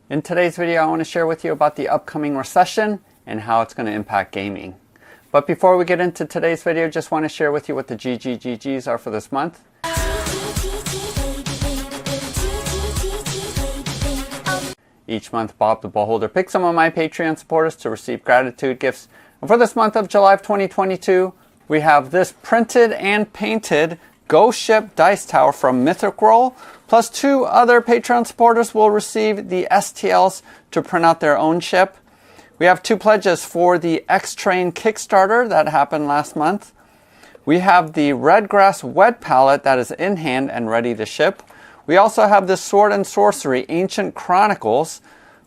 In today's video, I want to share with you about the upcoming recession and how it's going to impact gaming. But before we get into today's video, just want to share with you what the GGGGs are for this month. Each month, Bob the Beholder picks some of my Patreon supporters to receive gratitude gifts. And for this month of July of 2022, we have this printed and painted Ghost Ship Dice Tower from Mythic Roll, plus 2 other Patreon supporters will receive the STLs to print out their own ship. We have 2 pledges for the X-Train Kickstarter that happened last month. We have the Redgrass Wed Palette that is in hand and ready to ship. We also have the Sword and Sorcery Ancient Chronicles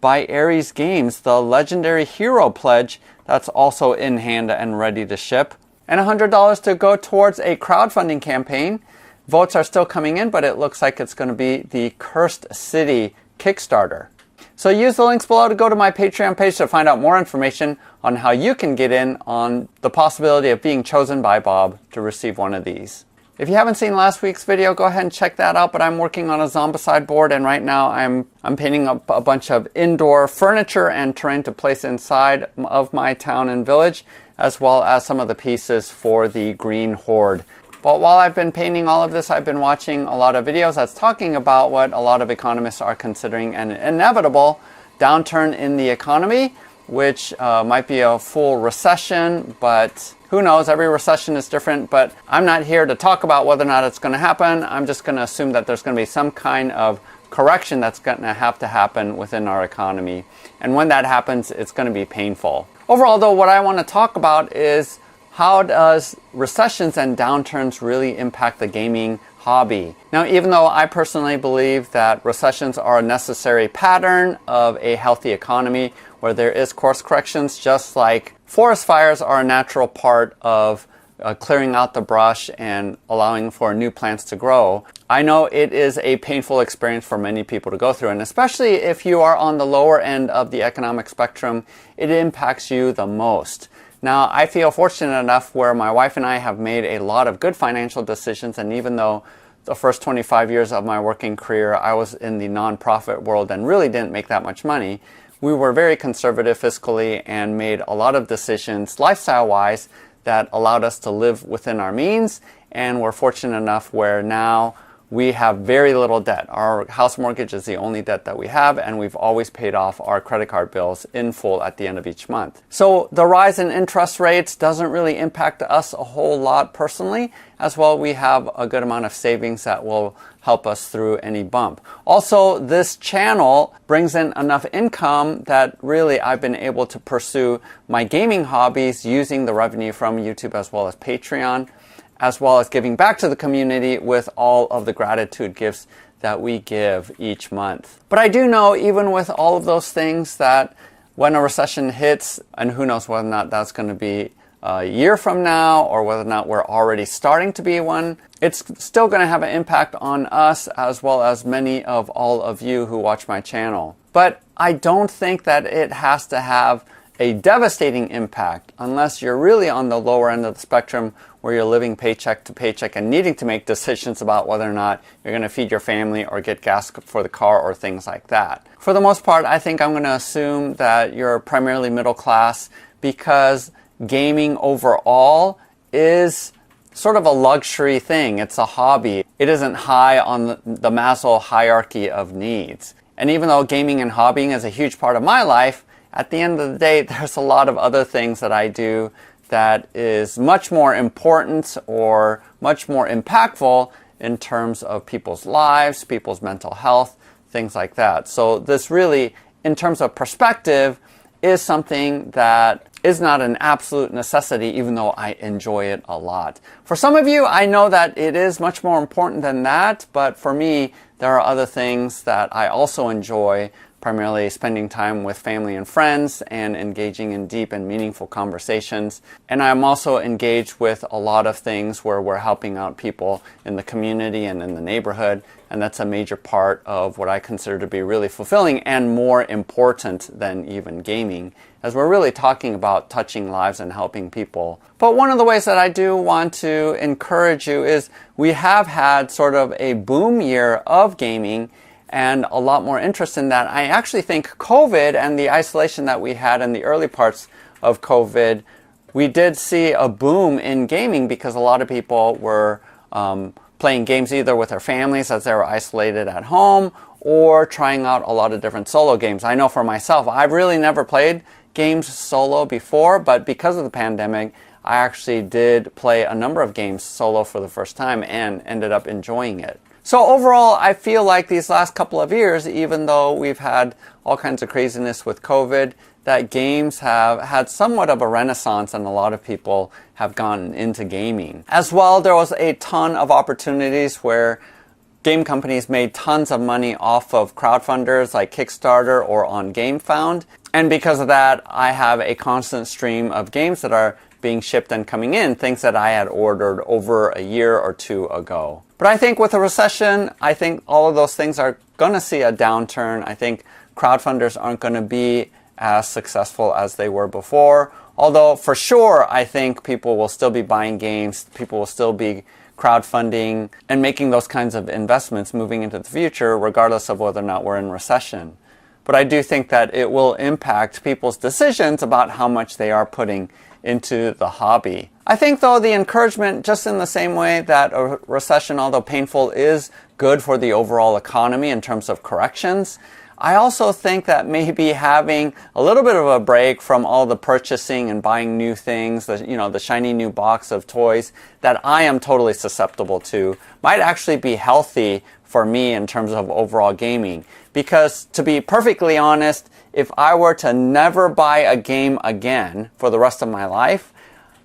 by Ares Games, the Legendary Hero Pledge that's also in hand and ready to ship. And $100 to go towards a crowdfunding campaign. Votes are still coming in, but it looks like it's going to be the Cursed City Kickstarter. So use the links below to go to my Patreon page to find out more information on how you can get in on the possibility of being chosen by Bob to receive one of these. If you haven't seen last week's video, go ahead and check that out, but I'm working on a Zombicide board, and right now I'm painting up a bunch of indoor furniture and terrain to place inside of my town and village, as well as some of the pieces for the Green Horde. But while I've been painting all of this, I've been watching a lot of videos that's talking about what a lot of economists are considering an inevitable downturn in the economy, which might be a full recession, but who knows? Every recession is different, but I'm not here to talk about whether or not it's going to happen. I'm just going to assume that there's going to be some kind of correction that's going to have to happen within our economy. And when that happens, it's going to be painful. Overall, though, what I want to talk about is how does recessions and downturns really impact the gaming hobby? Now, even though I personally believe that recessions are a necessary pattern of a healthy economy where there is course corrections, just like forest fires are a natural part of clearing out the brush and allowing for new plants to grow, I know it is a painful experience for many people to go through, and especially if you are on the lower end of the economic spectrum, it impacts you the most. Now, I feel fortunate enough where my wife and I have made a lot of good financial decisions, and even though the first 25 years of my working career I was in the nonprofit world and really didn't make that much money, we were very conservative fiscally and made a lot of decisions lifestyle-wise that allowed us to live within our means, and we're fortunate enough where now we have very little debt. Our house mortgage is the only debt that we have, and we've always paid off our credit card bills in full at the end of each month. So the rise in interest rates doesn't really impact us a whole lot personally. As well, we have a good amount of savings that will help us through any bump. Also, this channel brings in enough income that really I've been able to pursue my gaming hobbies using the revenue from YouTube as well as Patreon, as well as giving back to the community with all of the gratitude gifts that we give each month. But I do know, even with all of those things, that when a recession hits, and who knows whether or not that's going to be a year from now or whether or not we're already starting to be one, it's still going to have an impact on us as well as many of all of you who watch my channel. But I don't think that it has to have a devastating impact unless you're really on the lower end of the spectrum where you're living paycheck to paycheck and needing to make decisions about whether or not you're going to feed your family or get gas for the car or things like that. For the most part, I think I'm going to assume that you're primarily middle class because gaming overall is sort of a luxury thing. It's a hobby. It isn't high on the Maslow hierarchy of needs. And even though gaming and hobbying is a huge part of my life, at the end of the day, there's a lot of other things that I do that is much more important or much more impactful in terms of people's lives, people's mental health, things like that. So this really, in terms of perspective, is something that is not an absolute necessity, even though I enjoy it a lot. For some of you, I know that it is much more important than that, but for me, there are other things that I also enjoy, primarily spending time with family and friends and engaging in deep and meaningful conversations. And I'm also engaged with a lot of things where we're helping out people in the community and in the neighborhood. And that's a major part of what I consider to be really fulfilling and more important than even gaming, as we're really talking about touching lives and helping people. But one of the ways that I do want to encourage you is we have had sort of a boom year of gaming, and a lot more interest in that. I actually think COVID and the isolation that we had in the early parts of COVID, we did see a boom in gaming because a lot of people were playing games either with their families as they were isolated at home or trying out a lot of different solo games. I know for myself, I've really never played games solo before, but because of the pandemic, I actually did play a number of games solo for the first time and ended up enjoying it. So overall, I feel like these last couple of years, even though we've had all kinds of craziness with COVID, that games have had somewhat of a renaissance and a lot of people have gotten into gaming. As well, there was a ton of opportunities where game companies made tons of money off of crowdfunders like Kickstarter or on GameFound. And because of that, I have a constant stream of games that are being shipped and coming in, things that I had ordered over a year or two ago. But I think with a recession, I think all of those things are going to see a downturn. I think crowdfunders aren't going to be as successful as they were before. Although for sure, I think people will still be buying games, people will still be crowdfunding and making those kinds of investments moving into the future, regardless of whether or not we're in recession. But I do think that it will impact people's decisions about how much they are putting into the hobby. I think though the encouragement, just in the same way that a recession, although painful, is good for the overall economy in terms of corrections, I also think that maybe having a little bit of a break from all the purchasing and buying new things, the shiny new box of toys that I am totally susceptible to, might actually be healthy for me in terms of overall gaming. Because to be perfectly honest, if I were to never buy a game again for the rest of my life,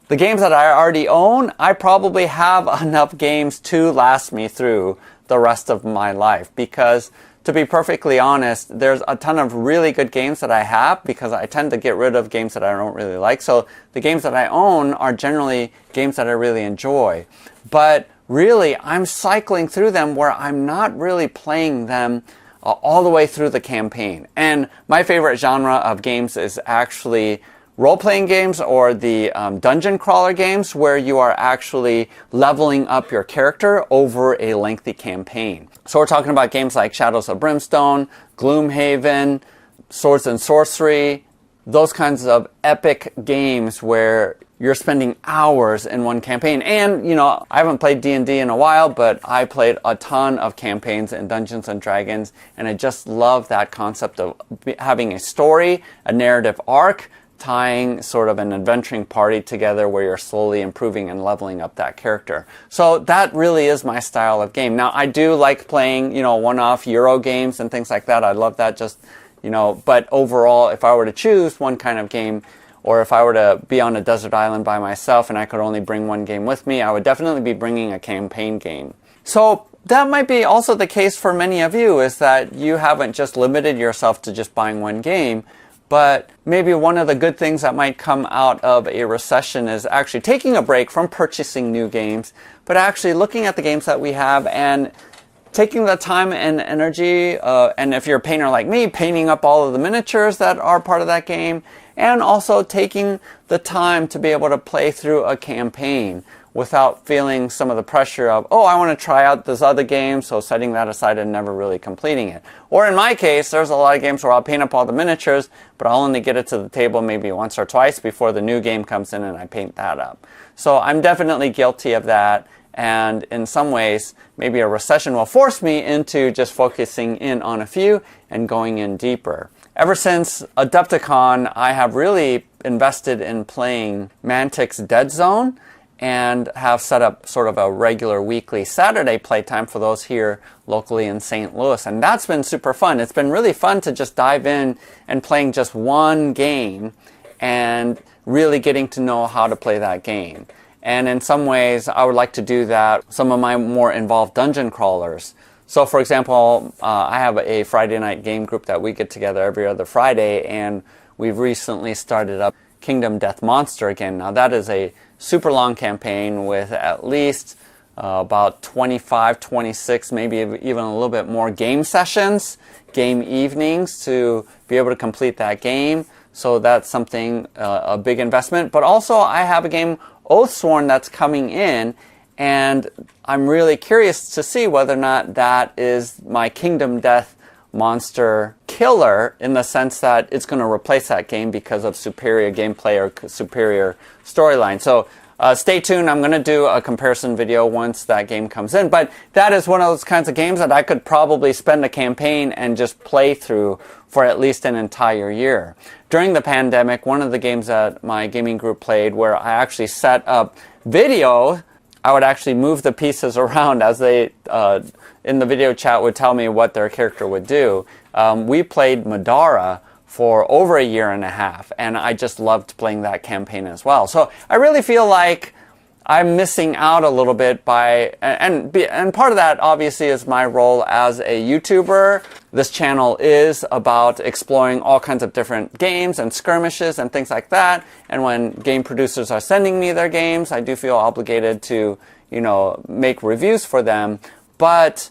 the games that I already own, I probably have enough games to last me through the rest of my life. Because to be perfectly honest, there's a ton of really good games that I have because I tend to get rid of games that I don't really like. So the games that I own are generally games that I really enjoy. But really, I'm cycling through them where I'm not really playing them all the way through the campaign. And my favorite genre of games is actually role-playing games or the dungeon crawler games where you are actually leveling up your character over a lengthy campaign. So we're talking about games like Shadows of Brimstone, Gloomhaven, Swords and Sorcery, those kinds of epic games where you're spending hours in one campaign. And, I haven't played D&D in a while, but I played a ton of campaigns in Dungeons and Dragons, and I just love that concept of having a story, a narrative arc, tying sort of an adventuring party together where you're slowly improving and leveling up that character. So that really is my style of game. Now, I do like playing, one-off Euro games and things like that. I love that but overall, if I were to choose one kind of game, or if I were to be on a desert island by myself and I could only bring one game with me, I would definitely be bringing a campaign game. So that might be also the case for many of you, is that you haven't just limited yourself to just buying one game, but maybe one of the good things that might come out of a recession is actually taking a break from purchasing new games, but actually looking at the games that we have and taking the time and energy, and if you're a painter like me, painting up all of the miniatures that are part of that game, and also taking the time to be able to play through a campaign without feeling some of the pressure of, I want to try out this other game, so setting that aside and never really completing it. Or in my case, there's a lot of games where I'll paint up all the miniatures, but I'll only get it to the table maybe once or twice before the new game comes in and I paint that up. So I'm definitely guilty of that. And in some ways, maybe a recession will force me into just focusing in on a few and going in deeper. Ever since Adepticon, I have really invested in playing Mantic's Dead Zone and have set up sort of a regular weekly Saturday playtime for those here locally in St. Louis. And that's been super fun. It's been really fun to just dive in and playing just one game and really getting to know how to play that game. And in some ways, I would like to do that some of my more involved dungeon crawlers. So for example, I have a Friday night game group that we get together every other Friday, and we've recently started up Kingdom Death Monster again. Now that is a super long campaign with at least about 25, 26, maybe even a little bit more game sessions, game evenings to be able to complete that game. So that's something, a big investment. But also I have a game, Oathsworn, that's coming in, and I'm really curious to see whether or not that is my Kingdom Death monster killer in the sense that it's going to replace that game because of superior gameplay or superior storyline. So stay tuned. I'm going to do a comparison video once that game comes in. But that is one of those kinds of games that I could probably spend a campaign and just play through for at least an entire year. During the pandemic, one of the games that my gaming group played where I actually set up video, I would actually move the pieces around as they, in the video chat, would tell me what their character would do. We played Madara for over a year and a half, and I just loved playing that campaign as well. So I really feel like I'm missing out a little bit by, and part of that obviously is my role as a YouTuber. This channel is about exploring all kinds of different games and skirmishes and things like that. And when game producers are sending me their games, I do feel obligated to, make reviews for them. But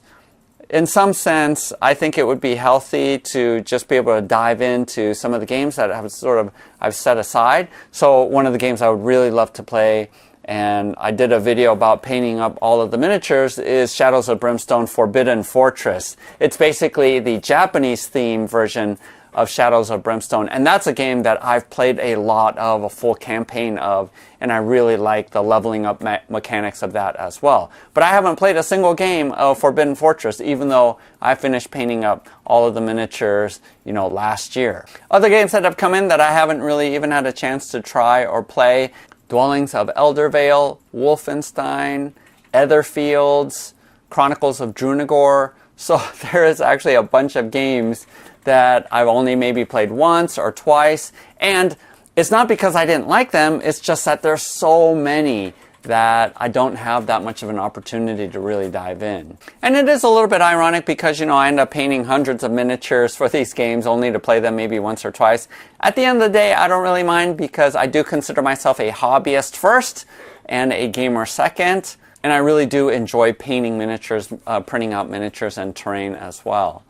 in some sense, I think it would be healthy to just be able to dive into some of the games that I've set aside. So one of the games I would really love to play, and I did a video about painting up all of the miniatures, is Shadows of Brimstone Forbidden Fortress. It's basically the Japanese theme version of Shadows of Brimstone, and that's a game that I've played a lot of, a full campaign of, and I really like the leveling up mechanics of that as well. But I haven't played a single game of Forbidden Fortress, even though I finished painting up all of the miniatures, last year. Other games that have come in that I haven't really even had a chance to try or play: Dwellings of Eldervale, Wolfenstein, Etherfields, Chronicles of Drunagor. So there is actually a bunch of games that I've only maybe played once or twice. And it's not because I didn't like them, it's just that there's so many that I don't have that much of an opportunity to really dive in. And it is a little bit ironic because, I end up painting hundreds of miniatures for these games only to play them maybe once or twice. At the end of the day, I don't really mind because I do consider myself a hobbyist first and a gamer second. And I really do enjoy painting miniatures, printing out miniatures and terrain as well.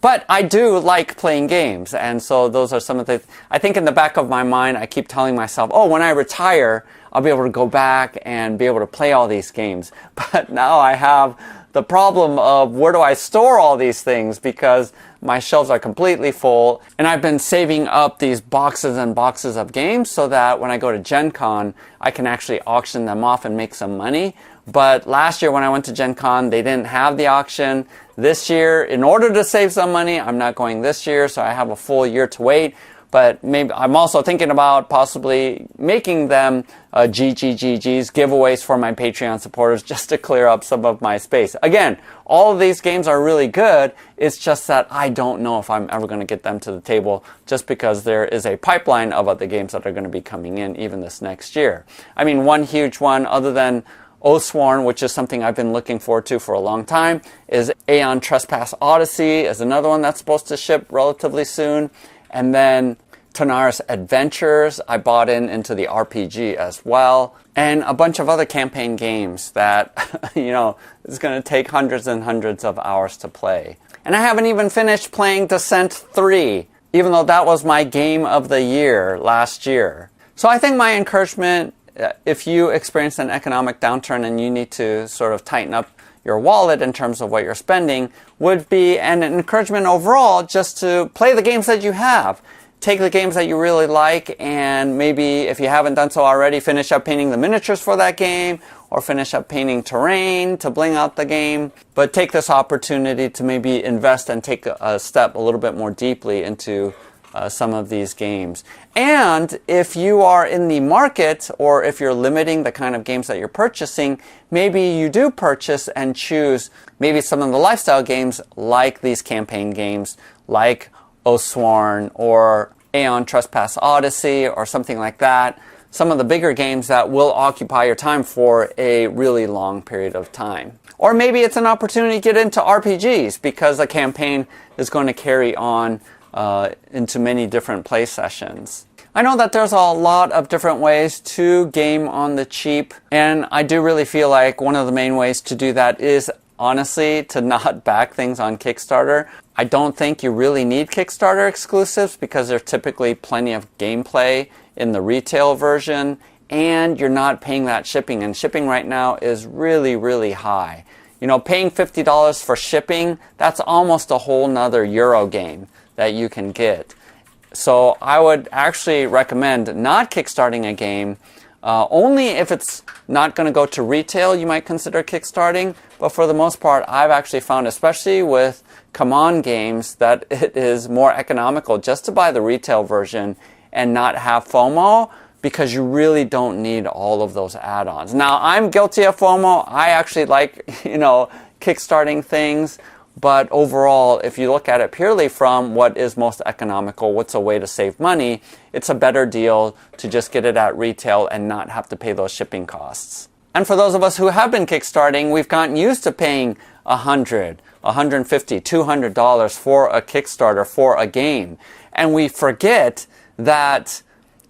But I do like playing games, and so those are some of the, I think in the back of my mind, I keep telling myself, oh, when I retire, I'll be able to go back and be able to play all these games. But now I have the problem of where do I store all these things, because my shelves are completely full, and I've been saving up these boxes and boxes of games so that when I go to Gen Con, I can actually auction them off and make some money. But last year when I went to Gen Con, they didn't have the auction. This year, in order to save some money, I'm not going this year, so I have a full year to wait. But maybe I'm also thinking about possibly making them GGGGs, giveaways for my Patreon supporters, just to clear up some of my space. Again, all of these games are really good. It's just that I don't know if I'm ever going to get them to the table, just because there is a pipeline of other games that are going to be coming in even this next year. I mean, one huge one, other than Oathsworn, which is something I've been looking forward to for a long time, is Aeon Trespass Odyssey is another one that's supposed to ship relatively soon. And then Tanaris Adventures, I bought into the RPG as well. And a bunch of other campaign games that, is going to take hundreds and hundreds of hours to play. And I haven't even finished playing Descent 3, even though that was my game of the year last year. So I think my encouragement, if you experience an economic downturn and you need to sort of tighten up your wallet in terms of what you're spending, would be an encouragement overall just to play the games that you have. Take the games that you really like, and maybe if you haven't done so already, finish up painting the miniatures for that game, or finish up painting terrain to bling out the game. But take this opportunity to maybe invest and take a step a little bit more deeply into some of these games. And if you are in the market, or if you're limiting the kind of games that you're purchasing, maybe you do purchase and choose maybe some of the lifestyle games like these campaign games, like Oathsworn or Aeon Trespass Odyssey or something like that. Some of the bigger games that will occupy your time for a really long period of time. Or maybe it's an opportunity to get into RPGs because a campaign is going to carry on into many different play sessions. I know that there's a lot of different ways to game on the cheap, and I do really feel like one of the main ways to do that is honestly to not back things on Kickstarter. I don't think you really need Kickstarter exclusives because there's typically plenty of gameplay in the retail version, and you're not paying that shipping, and shipping right now is really, really high. You know, paying $50 for shipping, that's almost a whole nother Euro game that you can get. So I would actually recommend not kickstarting a game. Only if it's not going to go to retail, you might consider kickstarting. But for the most part, I've actually found, especially with Come On games, that it is more economical just to buy the retail version and not have FOMO, because you really don't need all of those add-ons. Now, I'm guilty of FOMO. I actually like, kickstarting things. But overall, if you look at it purely from what is most economical, what's a way to save money, it's a better deal to just get it at retail and not have to pay those shipping costs. And for those of us who have been kickstarting, we've gotten used to paying $100, $150, $200 for a Kickstarter for a game. And we forget that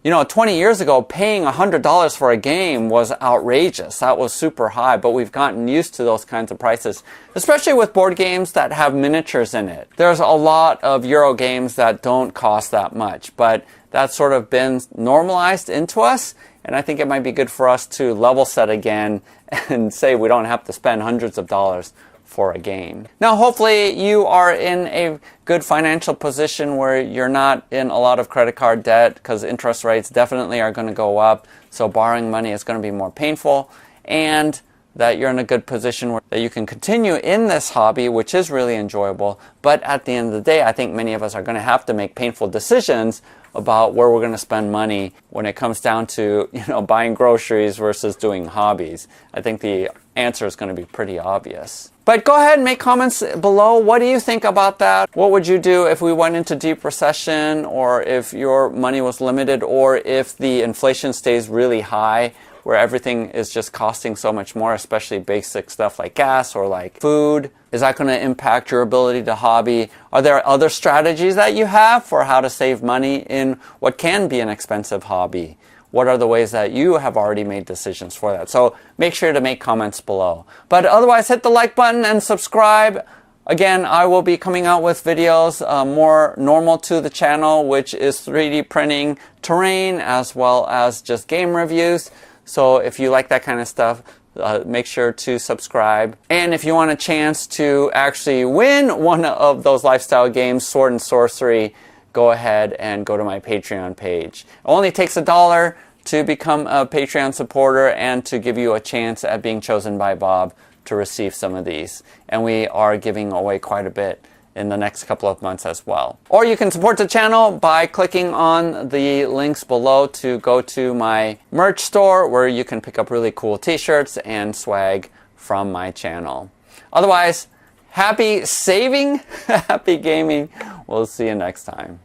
20 years ago, paying $100 for a game was outrageous. That was super high, but we've gotten used to those kinds of prices, especially with board games that have miniatures in it. There's a lot of Euro games that don't cost that much, but that's sort of been normalized into us, and I think it might be good for us to level set again and say we don't have to spend hundreds of dollars for a game. Now, hopefully you are in a good financial position where you're not in a lot of credit card debt, because interest rates definitely are going to go up. So borrowing money is going to be more painful, and that you're in a good position where that you can continue in this hobby, which is really enjoyable. But at the end of the day, I think many of us are going to have to make painful decisions about where we're going to spend money when it comes down to, buying groceries versus doing hobbies. I think the answer is going to be pretty obvious. But go ahead and make comments below. What do you think about that? What would you do if we went into deep recession, or if your money was limited, or if the inflation stays really high, where everything is just costing so much more, especially basic stuff like gas or like food? Is that going to impact your ability to hobby? Are there other strategies that you have for how to save money in what can be an expensive hobby? What are the ways that you have already made decisions for that? So make sure to make comments below. But otherwise, hit the like button and subscribe. Again, I will be coming out with videos more normal to the channel, which is 3D printing terrain as well as just game reviews. So if you like that kind of stuff, make sure to subscribe. And if you want a chance to actually win one of those lifestyle games, Sword and Sorcery, go ahead and go to my Patreon page. It only takes $1 to become a Patreon supporter and to give you a chance at being chosen by Bob to receive some of these. And we are giving away quite a bit in the next couple of months as well. Or you can support the channel by clicking on the links below to go to my merch store, where you can pick up really cool t-shirts and swag from my channel. Otherwise, happy saving, happy gaming. We'll see you next time.